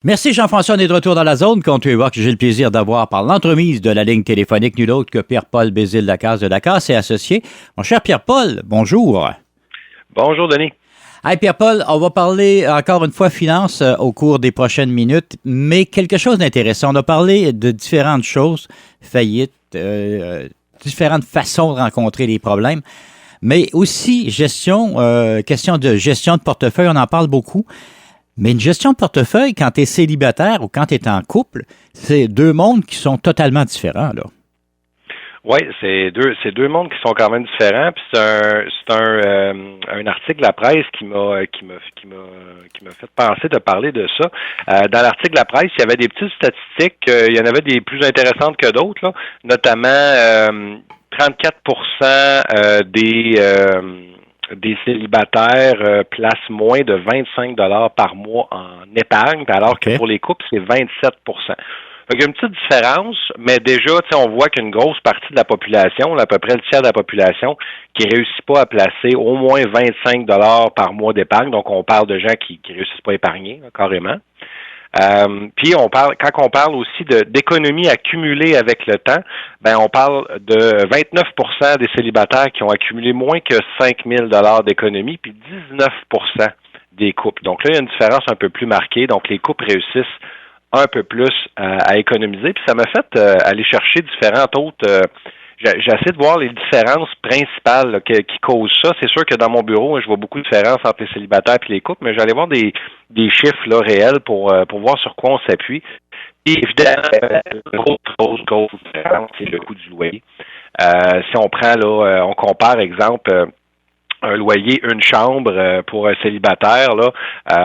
Merci Jean-François, on est de retour dans la zone. Compte voir que j'ai le plaisir d'avoir par l'entremise de la ligne téléphonique nul autre que Pierre-Paul Bézile-Lacasse de Lacasse et Associés. Mon cher Pierre-Paul, bonjour. Bonjour Denis. Hey Pierre-Paul, on va parler encore une fois finance au cours des prochaines minutes, mais quelque chose d'intéressant. On a parlé de différentes choses, faillites, différentes façons de rencontrer les problèmes, mais aussi question de gestion de portefeuille, on en parle beaucoup. Mais une gestion de portefeuille, quand tu es célibataire ou quand tu es en couple, c'est deux mondes qui sont totalement différents, là. Oui, c'est deux mondes qui sont quand même différents. Puis c'est un article de la presse qui m'a fait penser de parler de ça. Dans l'article de la presse, il y avait des petites statistiques. Il y en avait des plus intéressantes que d'autres, là. Notamment 34% des célibataires placent moins de 25 $ par mois en épargne, alors que pour les couples, c'est 27%. Fait qu'il y a une petite différence, mais déjà, on voit qu'une grosse partie de la population, à peu près le tiers de la population, qui réussit pas à placer au moins 25 $ par mois d'épargne. Donc, on parle de gens qui réussissent pas à épargner, là, carrément. Puis quand on parle aussi d'économie accumulée avec le temps, ben on parle de 29% des célibataires qui ont accumulé moins que 5 000 $ d'économie, puis 19% des couples. Donc là, il y a une différence un peu plus marquée. Donc les couples réussissent un peu plus à économiser. Puis ça m'a fait aller chercher différentes autres. J'ai essayé de voir les différences principales là, qui causent ça. C'est sûr que dans mon bureau, je vois beaucoup de différences entre les célibataires et les couples, mais j'allais voir des chiffres là, réels pour voir sur quoi on s'appuie. Et évidemment, la grosse différence, c'est le coût du loyer. Si on prend là, on compare, exemple, un loyer, une chambre pour un célibataire, là,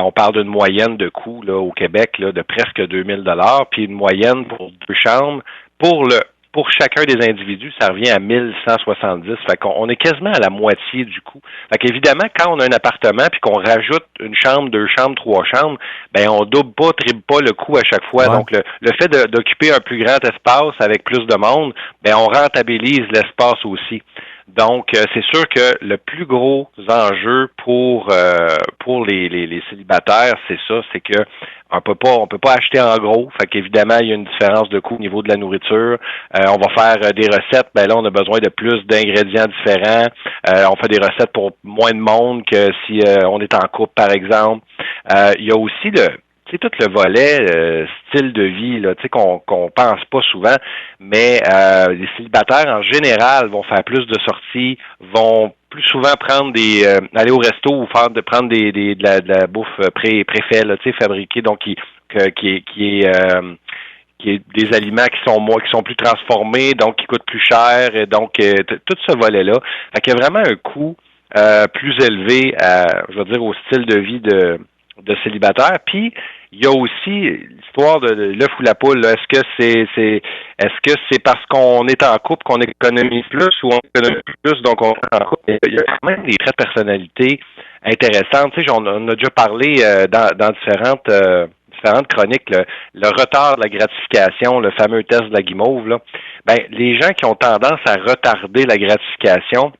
on parle d'une moyenne de coût là, au Québec là, de presque 2000 $, puis une moyenne pour deux chambres pour chacun des individus, ça revient à 1170. Fait qu'on est quasiment à la moitié du coût. Fait qu'évidemment, quand on a un appartement puis qu'on rajoute une chambre, deux chambres, trois chambres, ben on triple pas le coût à chaque fois. Ouais. Donc le fait d'occuper un plus grand espace avec plus de monde, ben on rentabilise l'espace aussi. Donc, c'est sûr que le plus gros enjeu pour les célibataires, c'est ça, c'est que on peut pas acheter en gros. Fait qu'évidemment, il y a une différence de coût au niveau de la nourriture. On va faire des recettes, ben là, on a besoin de plus d'ingrédients différents. On fait des recettes pour moins de monde que si on est en couple, par exemple. Il y a aussi tout le volet style de vie là, qu'on pense pas souvent, mais les célibataires en général vont faire plus de sorties, vont plus souvent prendre aller au resto ou prendre de la bouffe préfait là, fabriquée, donc qui est des aliments qui sont plus transformés, donc qui coûtent plus cher, et donc tout ce volet-là. Fait qu'il y a vraiment un coût plus élevé je veux dire, au style de vie de célibataire. Puis il y a aussi l'histoire de l'œuf ou la poule. Là. Est-ce que c'est parce qu'on est en couple qu'on économise plus ou on économise plus donc on est en couple? Il y a quand même des traits de personnalité intéressantes. Tu sais, on a déjà parlé dans différentes chroniques, le retard de la gratification, le fameux test de la guimauve. Là. Ben, les gens qui ont tendance à retarder la gratification,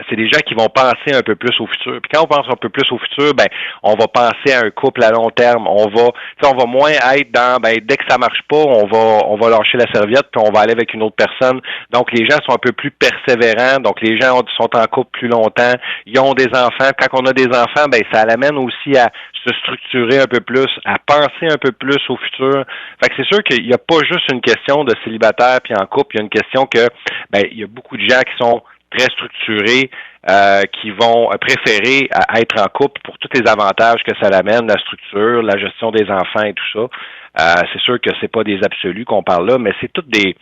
c'est des gens qui vont penser un peu plus au futur. Puis quand on pense un peu plus au futur, ben on va penser à un couple à long terme. On va moins être dans dès que ça marche pas, on va lâcher la serviette puis on va aller avec une autre personne. Donc les gens sont un peu plus persévérants. Donc les gens sont en couple plus longtemps. Ils ont des enfants. Quand on a des enfants, ben ça l'amène aussi à se structurer un peu plus, à penser un peu plus au futur. Fait que c'est sûr qu'il n'y a pas juste une question de célibataire puis en couple. Il y a une question que il y a beaucoup de gens qui sont très structurés, qui vont préférer être en couple pour tous les avantages que ça l'amène, la structure, la gestion des enfants et tout ça. C'est sûr que c'est pas des absolus qu'on parle là, mais c'est tous des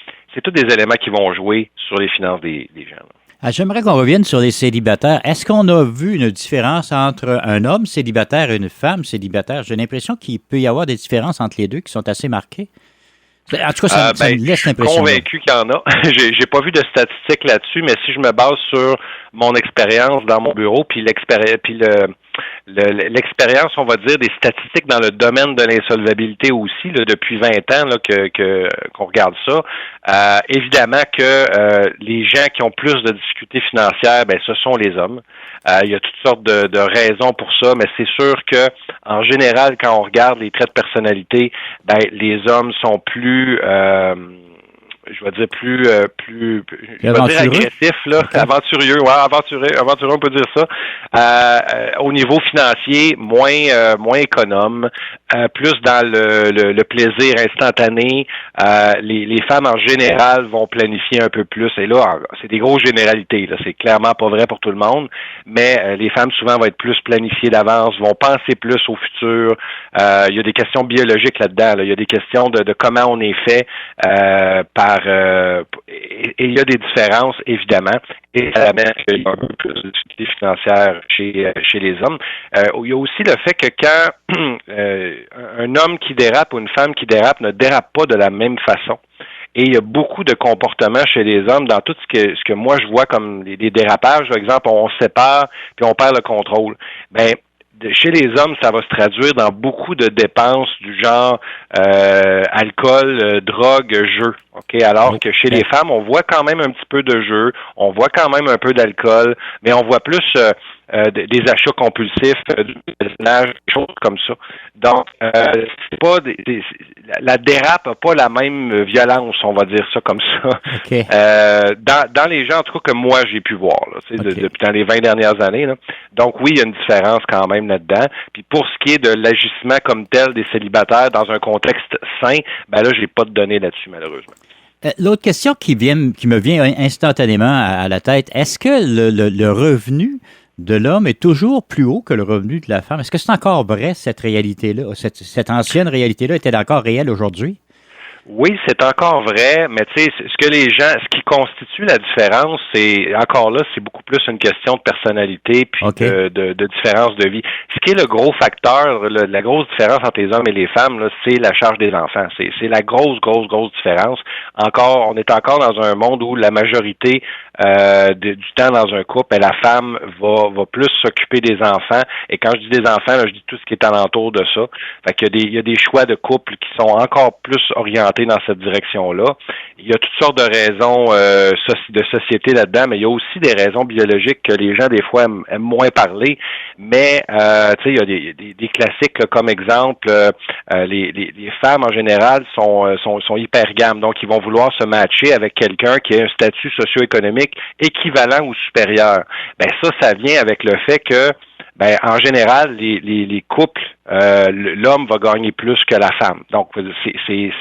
éléments qui vont jouer sur les finances des gens. Ah, j'aimerais qu'on revienne sur les célibataires. Est-ce qu'on a vu une différence entre un homme célibataire et une femme célibataire? J'ai l'impression qu'il peut y avoir des différences entre les deux qui sont assez marquées. En tout cas, ça me laisse l'impression. Je suis convaincu qu'il y en a. J'ai pas vu de statistiques là-dessus, mais si je me base sur mon expérience dans mon bureau, puis l'expérience, on va dire, des statistiques dans le domaine de l'insolvabilité aussi, là, depuis 20 ans là, qu'on regarde ça. Évidemment que les gens qui ont plus de difficultés financières, ben ce sont les hommes. Il y a toutes sortes de raisons pour ça, mais c'est sûr que en général, quand on regarde les traits de personnalité, ben les hommes sont plus je vais dire plus je vais dire agressif là, okay. Aventurieux, on peut dire ça. Au niveau financier, moins économe, plus dans le plaisir instantané. Les femmes en général vont planifier un peu plus. Et là, c'est des grosses généralités. Là, c'est clairement pas vrai pour tout le monde, mais les femmes souvent vont être plus planifiées d'avance, vont penser plus au futur. Il y a des questions biologiques là-dedans. Là. Il y a des questions de comment on est fait et il y a des différences, évidemment, et ça amène qu'il y a un peu plus de difficultés financières chez les hommes. Il y a aussi le fait que quand un homme qui dérape ou une femme qui dérape ne dérape pas de la même façon. Et il y a beaucoup de comportements chez les hommes dans tout ce que moi je vois comme des dérapages. Par exemple, on se sépare puis on perd le contrôle. Ben, chez les hommes, ça va se traduire dans beaucoup de dépenses du genre alcool, drogue, jeu. OK, alors que chez les femmes, on voit quand même un petit peu de jeu, on voit quand même un peu d'alcool, mais on voit plus des achats compulsifs, du personnage, des choses comme ça. Donc, c'est pas la dérape n'a pas la même violence, on va dire ça comme ça. Okay. Dans les gens, en tout cas, que moi j'ai pu voir, là, depuis dans les 20 dernières années. Là. Donc oui, il y a une différence quand même là-dedans. Puis pour ce qui est de l'agissement comme tel des célibataires dans un contexte sain, ben là, j'ai pas de données là-dessus, malheureusement. L'autre question qui me vient instantanément à la tête, est-ce que le revenu de l'homme est toujours plus haut que le revenu de la femme? Est-ce que c'est encore vrai, cette réalité-là? Cette ancienne réalité-là est-elle encore réelle aujourd'hui? Oui, c'est encore vrai, mais tu sais, ce qui constitue la différence, c'est encore là, c'est beaucoup plus une question de personnalité puis de différence de vie. Ce qui est le gros facteur, la grosse différence entre les hommes et les femmes, là, c'est la charge des enfants. C'est la grosse différence. On est encore dans un monde où la majorité du temps dans un couple, la femme va plus s'occuper des enfants. Et quand je dis des enfants, là, je dis tout ce qui est alentour de ça. Fait qu'il y a des choix de couple qui sont encore plus orientés dans cette direction-là. Il y a toutes sortes de raisons de société là-dedans, mais il y a aussi des raisons biologiques que les gens, des fois, aiment moins parler. Mais, tu sais, il y a des classiques, là, comme exemple, les femmes, en général, sont hypergames. Donc, ils vont vouloir se matcher avec quelqu'un qui a un statut socio-économique équivalent ou supérieur. Ben ça vient avec le fait que en général, les couples, l'homme va gagner plus que la femme. Donc, c'est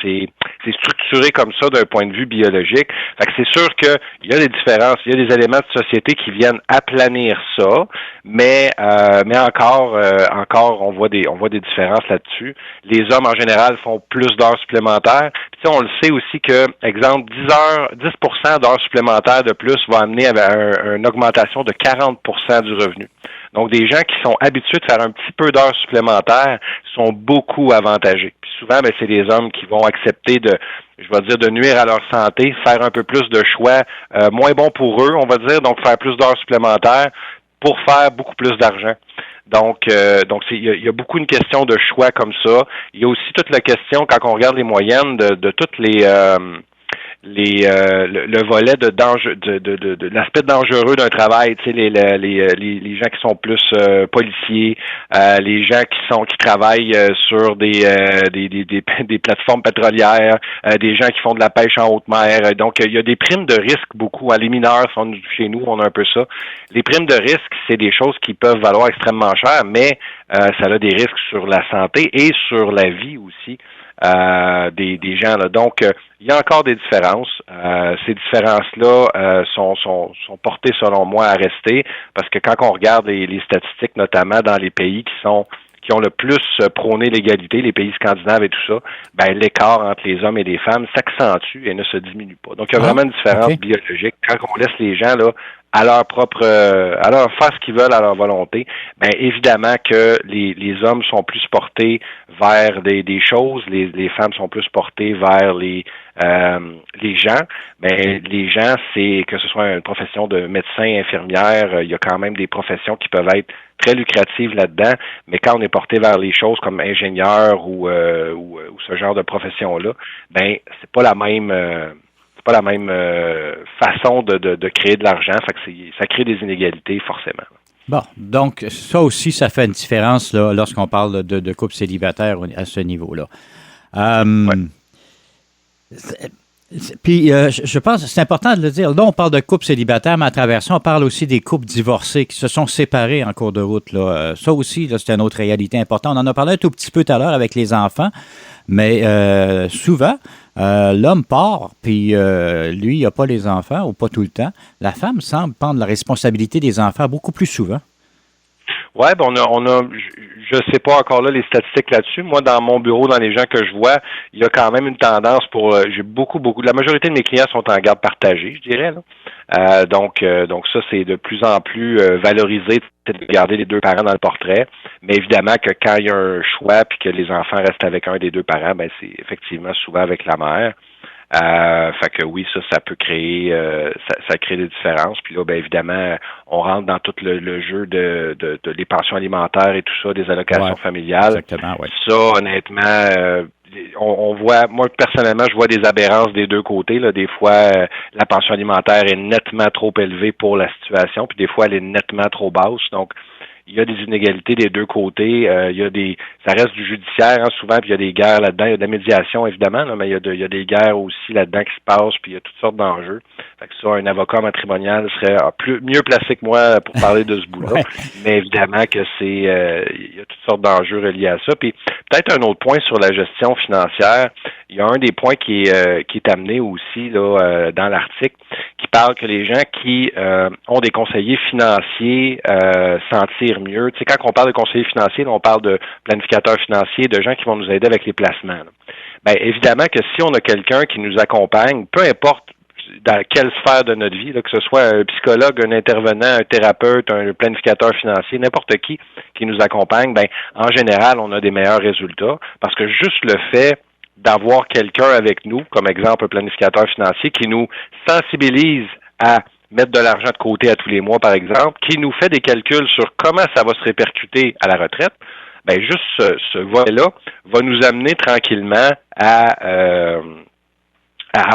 structuré comme ça d'un point de vue biologique. Fait que c'est sûr qu'il y a des différences, il y a des éléments de société qui viennent aplanir ça, mais encore, on voit des différences là-dessus. Les hommes, en général, font plus d'heures supplémentaires. Puis, on le sait aussi que, exemple, 10% d'heures supplémentaires de plus va amener à une augmentation de 40% du revenu. Donc, des gens qui sont habitués de faire un petit peu d'heures supplémentaires sont beaucoup avantagés. Puis souvent, c'est les hommes qui vont accepter de nuire à leur santé, faire un peu plus de choix moins bons pour eux, on va dire, donc faire plus d'heures supplémentaires pour faire beaucoup plus d'argent. Donc il y a beaucoup une question de choix comme ça. Il y a aussi toute la question, quand on regarde les moyennes de toutes le volet de danger, de l'aspect dangereux d'un travail, tu sais, les gens qui sont plus policiers, les gens qui travaillent sur des plateformes pétrolières, des gens qui font de la pêche en haute mer. Donc, il y a des primes de risque beaucoup. Les mineurs sont chez nous, on a un peu ça. Les primes de risque, c'est des choses qui peuvent valoir extrêmement cher, mais ça a des risques sur la santé et sur la vie aussi. Des gens là. Donc, il y a encore des différences. Ces différences-là sont portées, selon moi, à rester, parce que quand on regarde les statistiques, notamment dans les pays qui ont le plus prôné l'égalité, les pays scandinaves et tout ça, l'écart entre les hommes et les femmes s'accentue et ne se diminue pas. Donc, il y a vraiment une différence biologique. Quand on laisse les gens là à leur faire ce qu'ils veulent à leur volonté, ben évidemment que les hommes sont plus portés vers des choses, les femmes sont plus portées vers les gens. Ben les gens, c'est que ce soit une profession de médecin, infirmière, il y a quand même des professions qui peuvent être très lucratives là-dedans, mais quand on est porté vers les choses comme ingénieur ou ce genre de profession-là, ben c'est pas la même façon de créer de l'argent, fait que ça crée des inégalités forcément. Bon, donc ça aussi, ça fait une différence là, lorsqu'on parle de couple célibataire à ce niveau-là. Puis, je pense que c'est important de le dire. Là, on parle de couples célibataires, mais à travers ça, on parle aussi des couples divorcés qui se sont séparés en cours de route. Là. Ça aussi, là, c'est une autre réalité importante. On en a parlé un tout petit peu tout à l'heure avec les enfants, mais souvent, l'homme part, puis lui, il n'a pas les enfants, ou pas tout le temps. La femme semble prendre la responsabilité des enfants beaucoup plus souvent. Ouais, ben je sais pas encore là les statistiques là-dessus. Moi, dans mon bureau, dans les gens que je vois, il y a quand même une tendance j'ai beaucoup, la majorité de mes clients sont en garde partagée, je dirais, là. Donc ça, c'est de plus en plus valorisé de garder les deux parents dans le portrait. Mais évidemment que quand il y a un choix puis que les enfants restent avec un des deux parents, ben c'est effectivement souvent avec la mère. Fait que oui, ça peut créer ça crée des différences. Puis là, ben évidemment, on rentre dans tout le jeu de des pensions alimentaires et tout ça, des allocations familiales. Exactement, oui. Ça, honnêtement, on voit, moi personnellement, je vois des aberrances des deux côtés. Là. Des fois, la pension alimentaire est nettement trop élevée pour la situation, puis des fois, elle est nettement trop basse. Donc, il y a des inégalités des deux côtés. Ça reste du judiciaire hein, souvent, puis il y a des guerres là-dedans. Il y a de la médiation évidemment, là, mais il y a des guerres aussi là-dedans qui se passent, puis il y a toutes sortes d'enjeux. Fait que ça, un avocat matrimonial serait mieux placé que moi pour parler de ce bout-là. Ouais. Mais évidemment que il y a toutes sortes d'enjeux reliés à ça. Puis peut-être un autre point sur la gestion financière. Il y a un des points qui est amené aussi là dans l'article, qui parle que les gens qui ont des conseillers financiers s'en tirent mieux. Tu sais, quand on parle de conseillers financiers, là, on parle de planificateurs financiers, de gens qui vont nous aider avec les placements. Là. Bien, évidemment que si on a quelqu'un qui nous accompagne, peu importe dans quelle sphère de notre vie, là, que ce soit un psychologue, un intervenant, un thérapeute, un planificateur financier, n'importe qui nous accompagne, bien, en général, on a des meilleurs résultats parce que juste le fait d'avoir quelqu'un avec nous, comme exemple un planificateur financier, qui nous sensibilise à mettre de l'argent de côté à tous les mois, par exemple, qui nous fait des calculs sur comment ça va se répercuter à la retraite, ben juste ce volet-là va nous amener tranquillement à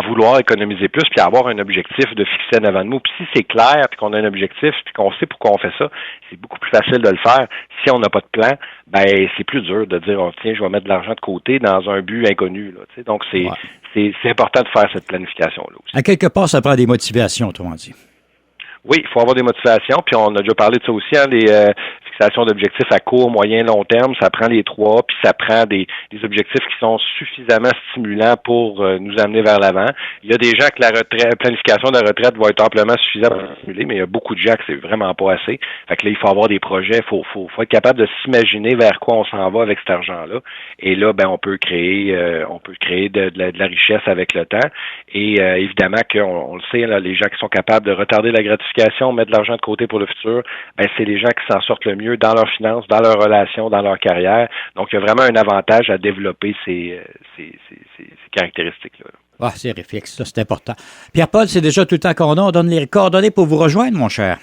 vouloir économiser plus puis à avoir un objectif de fixer en avant de nous. Puis si c'est clair puis qu'on a un objectif puis qu'on sait pourquoi on fait ça, c'est beaucoup plus facile de le faire. Si on n'a pas de plan, ben c'est plus dur de dire tiens, je vais mettre de l'argent de côté dans un but inconnu. Là, tu sais. Donc c'est important de faire cette planification-là aussi. À quelque part, ça prend des motivations, autrement dit. Oui, il faut avoir des motivations, puis on a déjà parlé de ça aussi, hein, les fixations d'objectifs à court, moyen, long terme, ça prend les trois, puis ça prend des objectifs qui sont suffisamment stimulants pour nous amener vers l'avant. Il y a des gens que la planification de la retraite va être amplement suffisante pour stimuler, mais il y a beaucoup de gens que c'est vraiment pas assez. Fait que là, il faut avoir des projets, faut être capable de s'imaginer vers quoi on s'en va avec cet argent-là. Et là, ben on peut créer de la richesse avec le temps. Et évidemment qu'on le sait, là, les gens qui sont capables de retarder la gratification, mettre de l'argent de côté pour le futur, ben c'est les gens qui s'en sortent le mieux dans leurs finances, dans leurs relations, dans leur carrière. Donc, il y a vraiment un avantage à développer ces caractéristiques-là. Ah, c'est réflexe, ça, c'est important. Pierre-Paul, c'est déjà tout le temps qu'on a. On donne les coordonnées pour vous rejoindre, mon cher.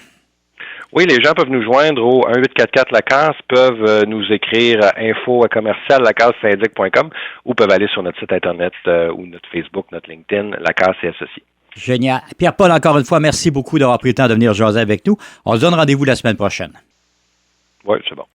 Oui, les gens peuvent nous joindre au 1844-LACASSE, peuvent nous écrire à info@lacassesyndic.com ou peuvent aller sur notre site Internet ou notre Facebook, notre LinkedIn, LACASSE et Associés. Génial. Pierre-Paul, encore une fois, merci beaucoup d'avoir pris le temps de venir jaser avec nous. On se donne rendez-vous la semaine prochaine. Oui, c'est bon.